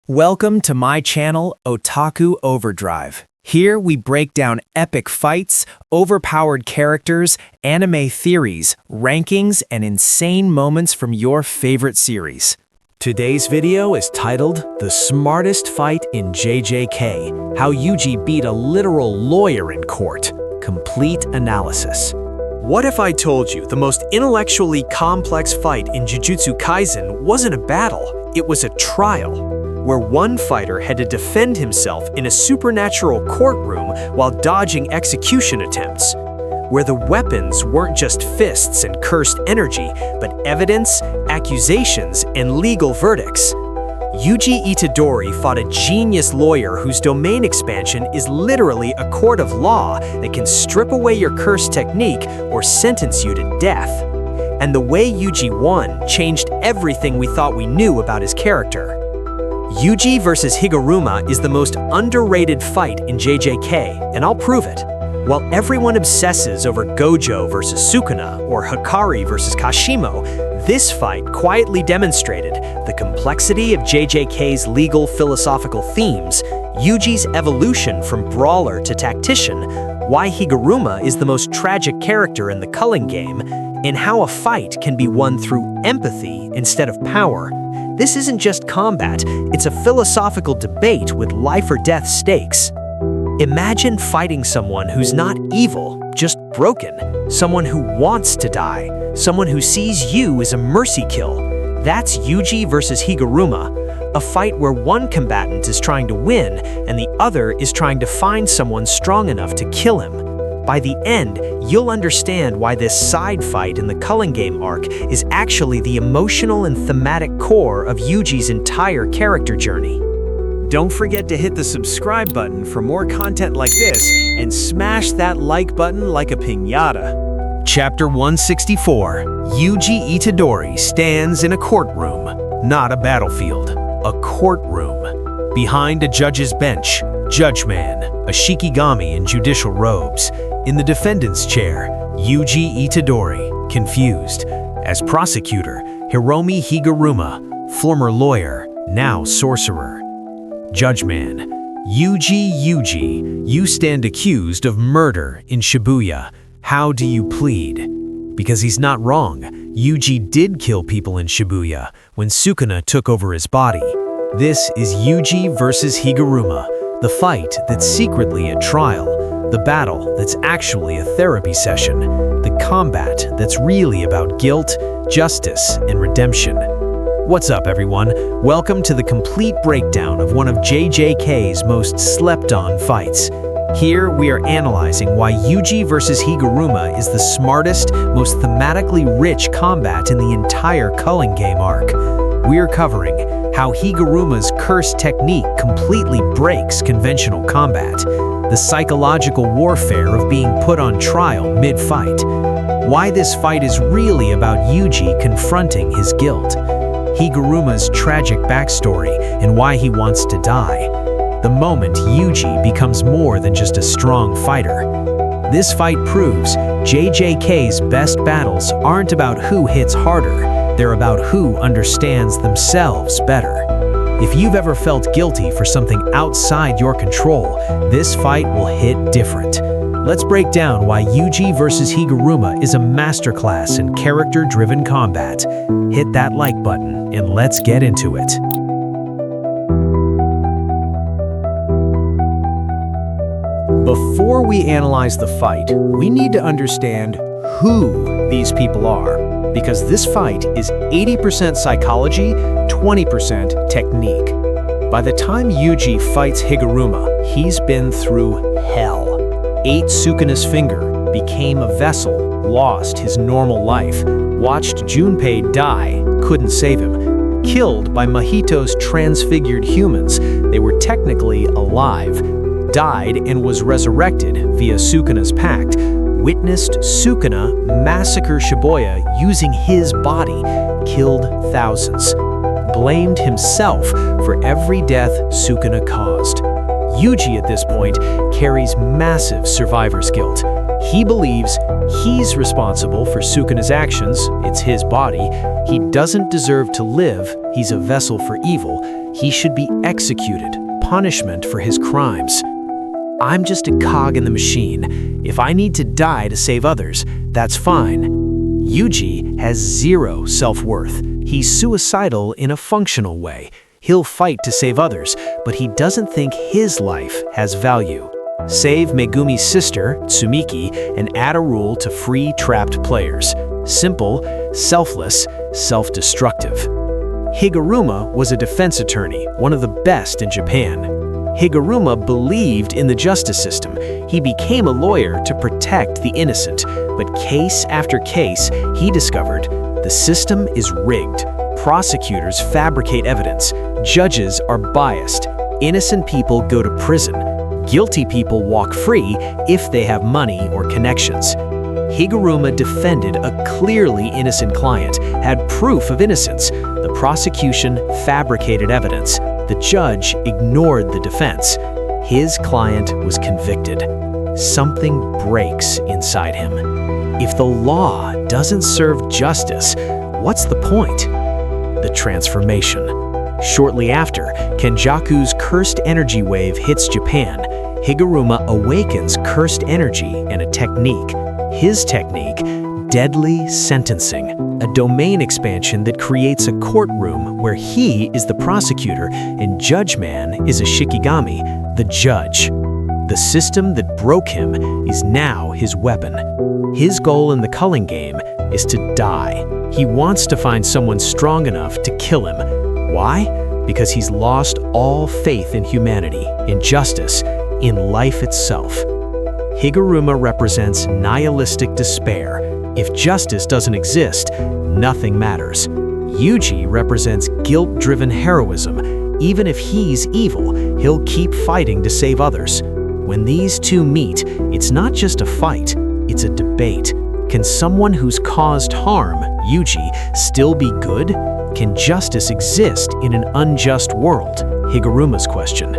Welcome to my channel, Otaku Overdrive. Here we break down epic fights, overpowered characters, anime theories, rankings, and insane moments from your favorite series. Today's video is titled The Smartest Fight in JJK, How Yuji Beat a Literal Lawyer in Court. Complete analysis. What if I told you the most intellectually complex fight in Jujutsu Kaisen wasn't a battle, it was a trial? Where one fighter had to defend himself in a supernatural courtroom while dodging execution attempts. Where the weapons weren't just fists and cursed energy, but evidence, accusations, and legal verdicts. Yuji Itadori fought a genius lawyer whose domain expansion is literally a court of law that can strip away your curse technique or sentence you to death. And the way Yuji won changed everything we thought we knew about his character. Yuji versus Higuruma is the most underrated fight in JJK, and I'll prove it. While everyone obsesses over Gojo versus Sukuna or Hikari versus Kashimo, this fight quietly demonstrated the complexity of JJK's legal philosophical themes, Yuji's evolution from brawler to tactician, why Higuruma is the most tragic character in the culling game, and how a fight can be won through empathy instead of power. This isn't just combat, it's a philosophical debate with life or death stakes. Imagine fighting someone who's not evil, just broken, someone who wants to die, someone who sees you as a mercy kill. That's Yuji versus Higuruma, a fight where one combatant is trying to win and the other is trying to find someone strong enough to kill him. By the end, you'll understand why this side fight in the culling game arc is actually the emotional and thematic core of Yuji's entire character journey. Don't forget to hit the subscribe button for more content like this and smash that like button like a piñata. Chapter 164, Yuji Itadori stands in a courtroom, not a battlefield, a courtroom. Behind a judge's bench, Judgeman, a shikigami in judicial robes. In the defendant's chair, Yuji Itadori, confused. As prosecutor, Hiromi Higuruma, former lawyer, now sorcerer. Judgeman, Yuji, you stand accused of murder in Shibuya. How do you plead? Because he's not wrong. Yuji did kill people in Shibuya when Sukuna took over his body. This is Yuji versus Higuruma, the fight that's secretly a trial, the battle that's actually a therapy session, the combat that's really about guilt, justice, and redemption. What's up, everyone? Welcome to the complete breakdown of one of JJK's most slept-on fights. Here, we are analyzing why Yuji versus Higuruma is the smartest, most thematically rich combat in the entire culling game arc. We're covering how Higuruma's curse technique completely breaks conventional combat, the psychological warfare of being put on trial mid-fight, why this fight is really about Yuji confronting his guilt, Higuruma's tragic backstory and why he wants to die, the moment Yuji becomes more than just a strong fighter. This fight proves JJK's best battles aren't about who hits harder, they're about who understands themselves better. If you've ever felt guilty for something outside your control, this fight will hit different. Let's break down why Yuji versus Higuruma is a masterclass in character-driven combat. Hit that like button and let's get into it. Before we analyze the fight, we need to understand who these people are, because this fight is 80% psychology, 20% technique. By the time Yuji fights Higuruma, he's been through hell. Ate Sukuna's finger, became a vessel, lost his normal life, watched Junpei die, couldn't save him, killed by Mahito's transfigured humans, they were technically alive, died and was resurrected via Sukuna's pact, witnessed Sukuna massacre Shibuya using his body, killed thousands, blamed himself for every death Sukuna caused. Yuji at this point carries massive survivor's guilt. He believes he's responsible for Sukuna's actions, it's his body, he doesn't deserve to live, he's a vessel for evil, He should be executed, punishment for his crimes. I'm just a cog in the machine. If I need to die to save others, that's fine. Yuji has zero self-worth. He's suicidal in a functional way. He'll fight to save others, but he doesn't think his life has value. Save Megumi's sister, Tsumiki, and add a rule to free trapped players. Simple, selfless, self-destructive. Higuruma was a defense attorney, one of the best in Japan. Higuruma believed in the justice system. He became a lawyer to protect the innocent, but case after case, he discovered the system is rigged. Prosecutors fabricate evidence. Judges are biased. Innocent people go to prison. Guilty people walk free if they have money or connections. Higuruma defended a clearly innocent client, had proof of innocence. The prosecution fabricated evidence. The judge ignored the defense. His client was convicted. Something breaks inside him. If the law doesn't serve justice, what's the point? The transformation. Shortly after, Kenjaku's cursed energy wave hits Japan. Higuruma awakens cursed energy and a technique. His technique, deadly sentencing, a domain expansion that creates a courtroom where he is the prosecutor and Judge Man is a Shikigami, the judge. The system that broke him is now his weapon. His goal in the culling game is to die. He wants to find someone strong enough to kill him. Why? Because he's lost all faith in humanity, in justice, in life itself. Higuruma represents nihilistic despair. If justice doesn't exist, nothing matters. Yuji represents guilt-driven heroism. Even if he's evil, he'll keep fighting to save others. When these two meet, it's not just a fight, it's a debate. Can someone who's caused harm, Yuji, still be good? Can justice exist in an unjust world? Higuruma's question.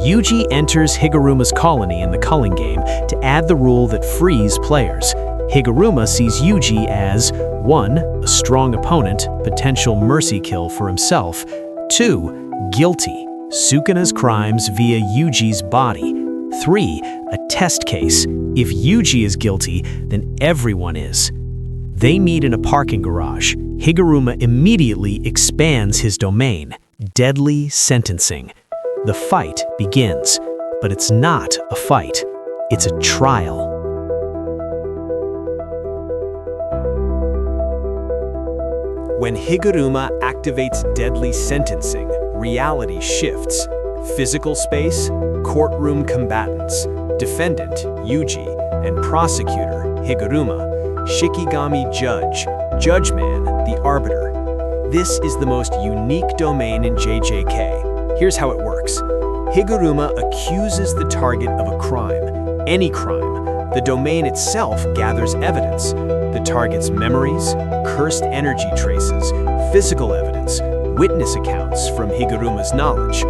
Yuji enters Higuruma's colony in the culling game to add the rule that frees players. Higuruma sees Yuji as 1. A strong opponent, potential mercy kill for himself. 2. Guilty, Sukuna's crimes via Yuji's body. 3. A test case. If Yuji is guilty, then everyone is. They meet in a parking garage. Higuruma immediately expands his domain, deadly sentencing. The fight begins, but it's not a fight, it's a trial. When Higuruma activates deadly sentencing, reality shifts. Physical space, courtroom combatants, defendant, Yuji, and prosecutor, Higuruma, Shikigami judge, Judge Man, the arbiter. This is the most unique domain in JJK. Here's how it works. Higuruma accuses the target of a crime, any crime. The domain itself gathers evidence. The target's memories, cursed energy traces, physical evidence, witness accounts from Higuruma's knowledge.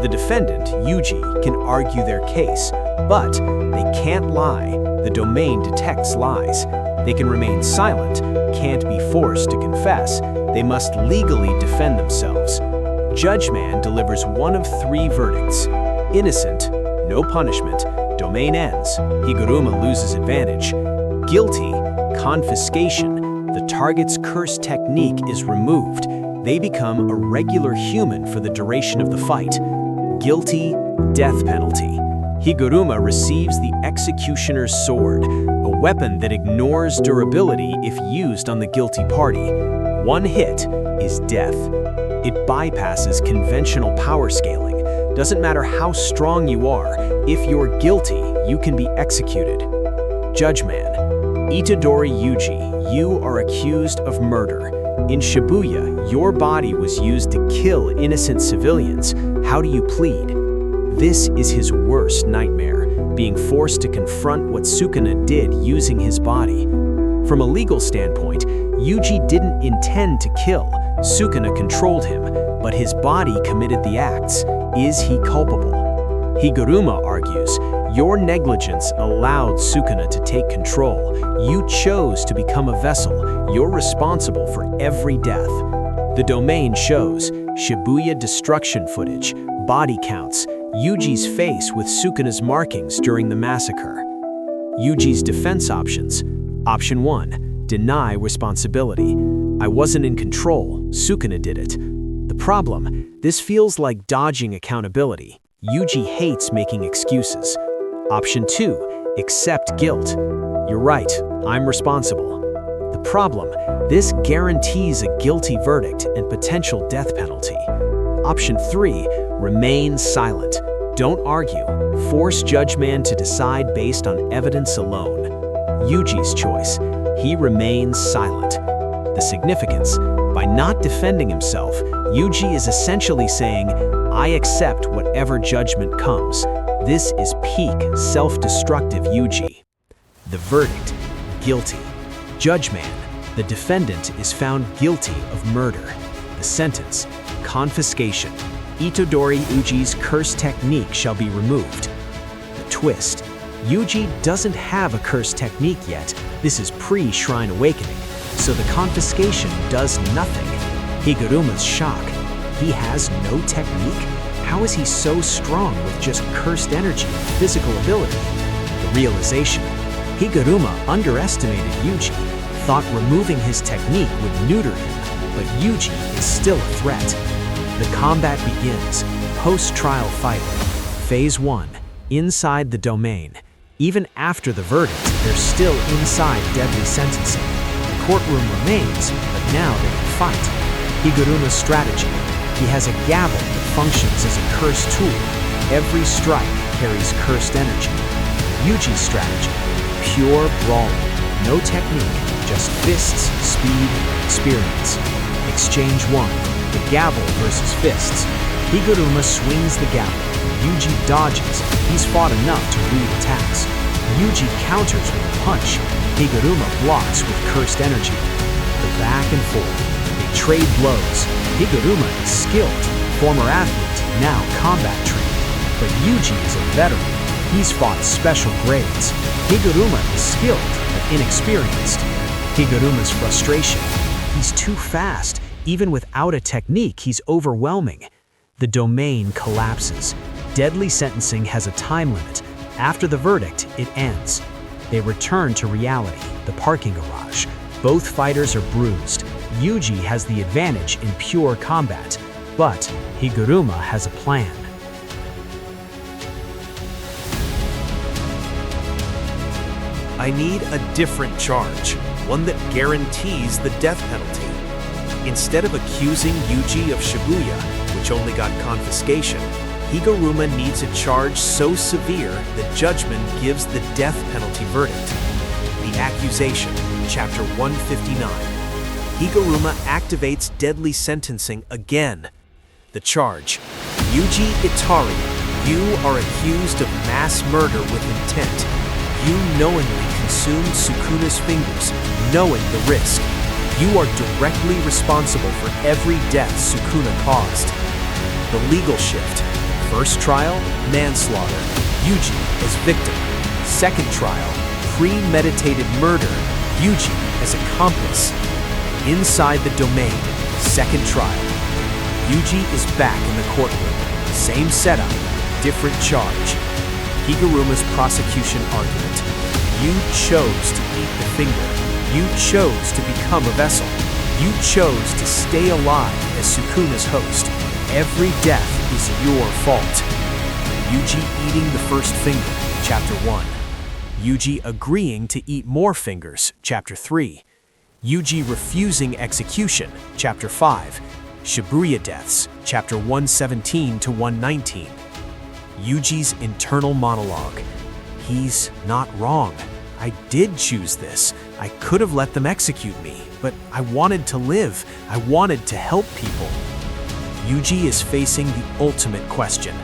The defendant, Yuji, can argue their case, but they can't lie. The domain detects lies. They can remain silent, can't be forced to confess. They must legally defend themselves. Judge Man delivers one of 3 verdicts. Innocent, no punishment, domain ends, Higuruma loses advantage. Guilty, confiscation, the target's curse technique is removed. They become a regular human for the duration of the fight. Guilty, death penalty. Higuruma receives the executioner's sword, a weapon that ignores durability if used on the guilty party. One hit is death. It bypasses conventional power scaling. Doesn't matter how strong you are, if you're guilty, you can be executed. Judge Man. Itadori Yuji, you are accused of murder. In Shibuya, your body was used to kill innocent civilians. How do you plead? This is his worst nightmare, being forced to confront what Sukuna did using his body. From a legal standpoint, Yuji didn't intend to kill. Sukuna controlled him, but his body committed the acts. Is he culpable? Higuruma argues, your negligence allowed Sukuna to take control. You chose to become a vessel. You're responsible for every death. The domain shows Shibuya destruction footage, body counts, Yuji's face with Sukuna's markings during the massacre. Yuji's defense options. Option 1. Deny responsibility. I wasn't in control, Sukuna did it. The problem, this feels like dodging accountability. Yuji hates making excuses. Option 2. Accept guilt. You're right, I'm responsible. The problem, this guarantees a guilty verdict and potential death penalty. Option 3. Remain silent. Don't argue. Force Judgeman to decide based on evidence alone. Yuji's choice. He remains silent. The significance, by not defending himself, Yuji is essentially saying, I accept whatever judgment comes. This is peak self-destructive Yuji. The verdict, guilty. Judgeman, the defendant is found guilty of murder. The sentence, confiscation. Itadori Uji's curse technique shall be removed. The twist, Yuji doesn't have a curse technique yet. This is pre-Shrine Awakening, so the confiscation does nothing. Higuruma's shock. He has no technique? How is he so strong with just cursed energy and physical ability? The realization, Higuruma underestimated Yuji, thought removing his technique would neuter him, but Yuji is still a threat. The combat begins, post-trial fighting. Phase 1, inside the domain. Even after the verdict, they're still inside deadly sentencing. The courtroom remains, but now they can fight. Higuruma's strategy. He has a gavel that functions as a cursed tool. Every strike carries cursed energy. Yuji's strategy. Pure brawling. No technique, just fists, speed, experience. Exchange 1. The gavel versus fists. Higuruma swings the gavel. Yuji dodges. He's fought enough to read attacks. Yuji counters with a punch. Higuruma blocks with cursed energy. The back and forth. They trade blows. Higuruma is skilled, former athlete, now combat trained. But Yuji is a veteran. He's fought special grades. Higuruma is skilled, but inexperienced. Higuruma's frustration. He's too fast. Even without a technique, he's overwhelming. The domain collapses. Deadly sentencing has a time limit. After the verdict, it ends. They return to reality, the parking garage. Both fighters are bruised. Yuji has the advantage in pure combat, but Higuruma has a plan. I need a different charge, one that guarantees the death penalty. Instead of accusing Yuji of Shibuya, which only got confiscation, Higuruma needs a charge so severe that judgment gives the death penalty verdict. The accusation, Chapter 159. Higuruma activates deadly sentencing again. The charge, Yuji Itari, you are accused of mass murder with intent. You knowingly consumed Sukuna's fingers, knowing the risk. You are directly responsible for every death Sukuna caused. The legal shift. First trial, manslaughter. Yuji as victim. Second trial, premeditated murder. Yuji as accomplice. Inside the domain, second trial. Yuji is back in the courtroom. Same setup, different charge. Higuruma's prosecution argument. You chose to eat the finger. You chose to become a vessel. You chose to stay alive as Sukuna's host. Every death is your fault. Yuji eating the first finger, Chapter 1. Yuji agreeing to eat more fingers, Chapter 3. Yuji refusing execution, Chapter 5. Shibuya deaths, Chapter 117 to 119. Yuji's internal monologue. He's not wrong. I did choose this. I could have let them execute me, but I wanted to live. I wanted to help people. Yuji is facing the ultimate question.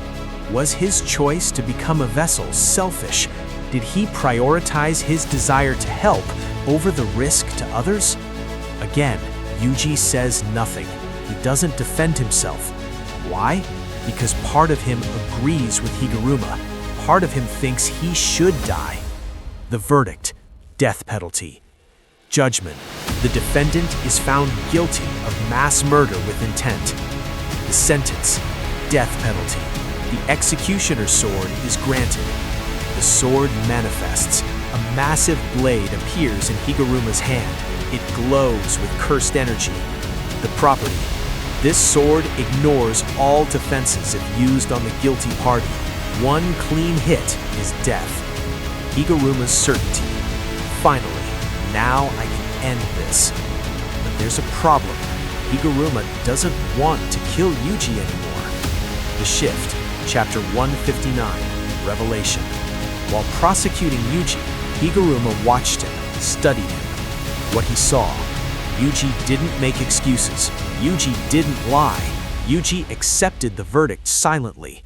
Was his choice to become a vessel selfish? Did he prioritize his desire to help over the risk to others? Again, Yuji says nothing. He doesn't defend himself. Why? Because part of him agrees with Higuruma. Part of him thinks he should die. The verdict, death penalty. Judgment, the defendant is found guilty of mass murder with intent. The sentence: death penalty. The executioner's sword is granted. The sword manifests. A massive blade appears in Higuruma's hand. It glows with cursed energy. The property: this sword ignores all defenses if used on the guilty party. One clean hit is death. Higuruma's certainty. Finally, now I can end this. But there's a problem. Higuruma doesn't want to kill Yuji anymore. The Shift, Chapter 159, Revelation. While prosecuting Yuji, Higuruma watched him, studied him. What he saw: Yuji didn't make excuses. Yuji didn't lie. Yuji accepted the verdict silently.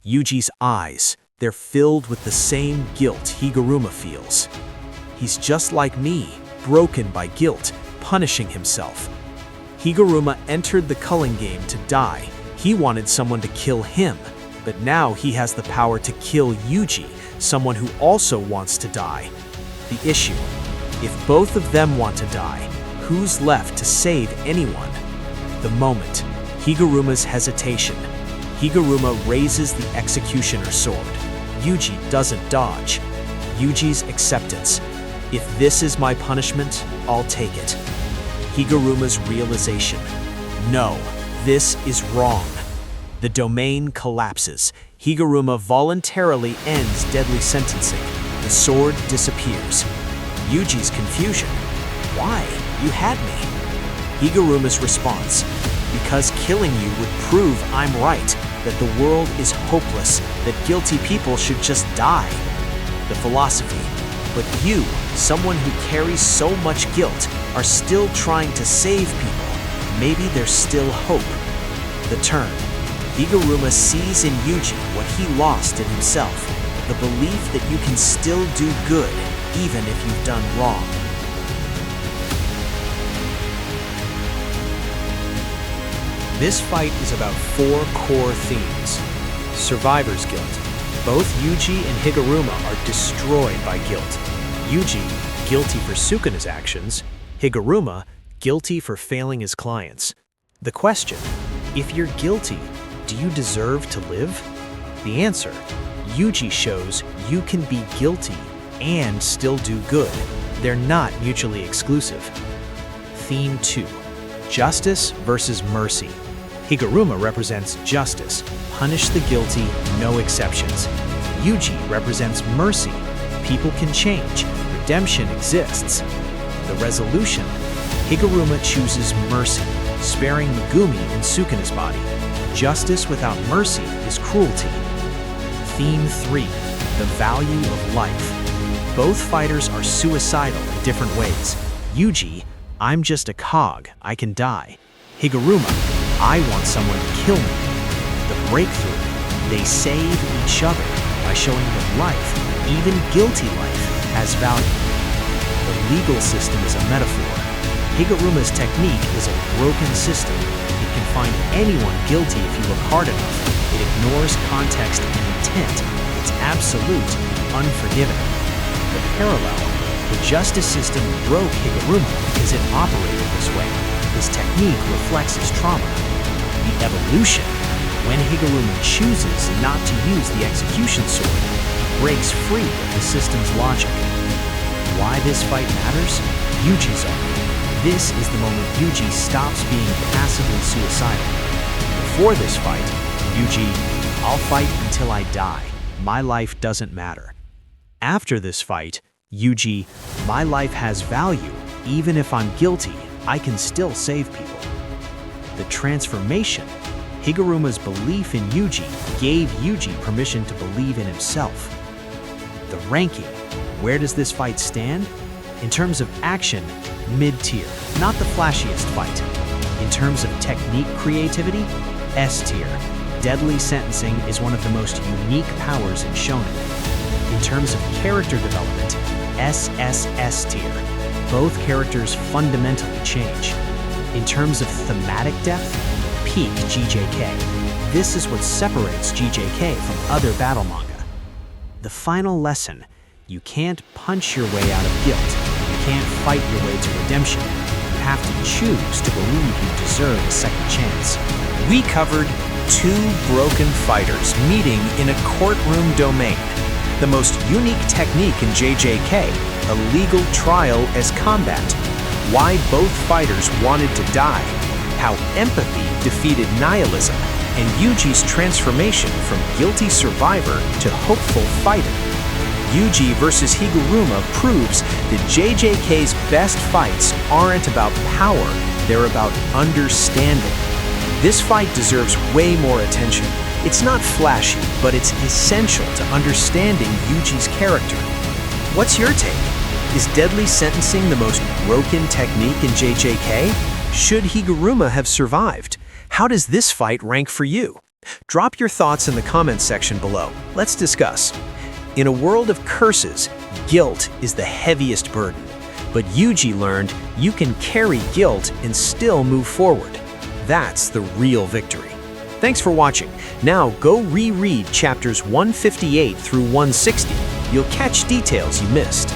Yuji's eyes, they're filled with the same guilt Higuruma feels. He's just like me, broken by guilt, punishing himself. Higuruma entered the culling game to die. He wanted someone to kill him, but now he has the power to kill Yuji, someone who also wants to die. The issue: if both of them want to die, who's left to save anyone? The moment, Higuruma's hesitation. Higuruma raises the executioner's sword. Yuji doesn't dodge. Yuji's acceptance. If this is my punishment, I'll take it. Higuruma's realization. No, this is wrong. The domain collapses. Higuruma voluntarily ends deadly sentencing. The sword disappears. Yuji's confusion. Why? You had me. Higuruma's response. Because killing you would prove I'm right, that the world is hopeless, that guilty people should just die. The philosophy. But you, someone who carries so much guilt, are still trying to save people. Maybe there's still hope. The turn. Higuruma sees in Yuji what he lost in himself, the belief that you can still do good, even if you've done wrong. This fight is about 4 core themes. Survivor's guilt. Both Yuji and Higuruma are destroyed by guilt. Yuji, guilty for Sukuna's actions. Higuruma, guilty for failing his clients. The question: if you're guilty, do you deserve to live? The answer: Yuji shows you can be guilty and still do good. They're not mutually exclusive. Theme 2. Justice versus mercy. Higuruma represents justice. Punish the guilty, no exceptions. Yuji represents mercy. People can change. Redemption exists. The resolution. Higuruma chooses mercy, sparing Megumi and Sukuna's body. Justice without mercy is cruelty. Theme 3. The value of life. Both fighters are suicidal in different ways. Yuji: I'm just a cog, I can die. Higuruma: I want someone to kill me. The breakthrough. They save each other by showing that life, even guilty life, has value. The legal system is a metaphor. Higuruma's technique is a broken system. It can find anyone guilty if you look hard enough. It ignores context and intent. It's absolute, unforgiving. The parallel. The justice system broke Higuruma because it operated this way. His technique reflects his trauma. The evolution. When Higuruma chooses not to use the execution sword, he breaks free of the system's logic. Why this fight matters? Yuji's arc. This is the moment Yuji stops being passively suicidal. Before this fight, Yuji: I'll fight until I die. My life doesn't matter. After this fight, Yuji: my life has value. Even if I'm guilty, I can still save people. The transformation. Higuruma's belief in Yuji gave Yuji permission to believe in himself. The ranking. Where does this fight stand? In terms of action, mid-tier, not the flashiest fight. In terms of technique creativity, S-tier. Deadly sentencing is one of the most unique powers in shonen. In terms of character development, SSS tier. Both characters fundamentally change. In terms of thematic depth, peak GJK. This is what separates GJK from other battle manga. The final lesson: you can't punch your way out of guilt. You can't fight your way to redemption. You have to choose to believe you deserve a second chance. We covered two broken fighters meeting in a courtroom domain, the most unique technique in JJK, a legal trial as combat, why both fighters wanted to die, how empathy defeated nihilism, and Yuji's transformation from guilty survivor to hopeful fighter. Yuji versus Higuruma proves that JJK's best fights aren't about power, they're about understanding. This fight deserves way more attention. It's not flashy, but it's essential to understanding Yuji's character. What's your take? Is deadly sentencing the most broken technique in JJK? Should Higuruma have survived? How does this fight rank for you? Drop your thoughts in the comments section below. Let's discuss. In a world of curses, guilt is the heaviest burden. But Yuji learned you can carry guilt and still move forward. That's the real victory. Thanks for watching. Now go reread chapters 158 through 160. You'll catch details you missed.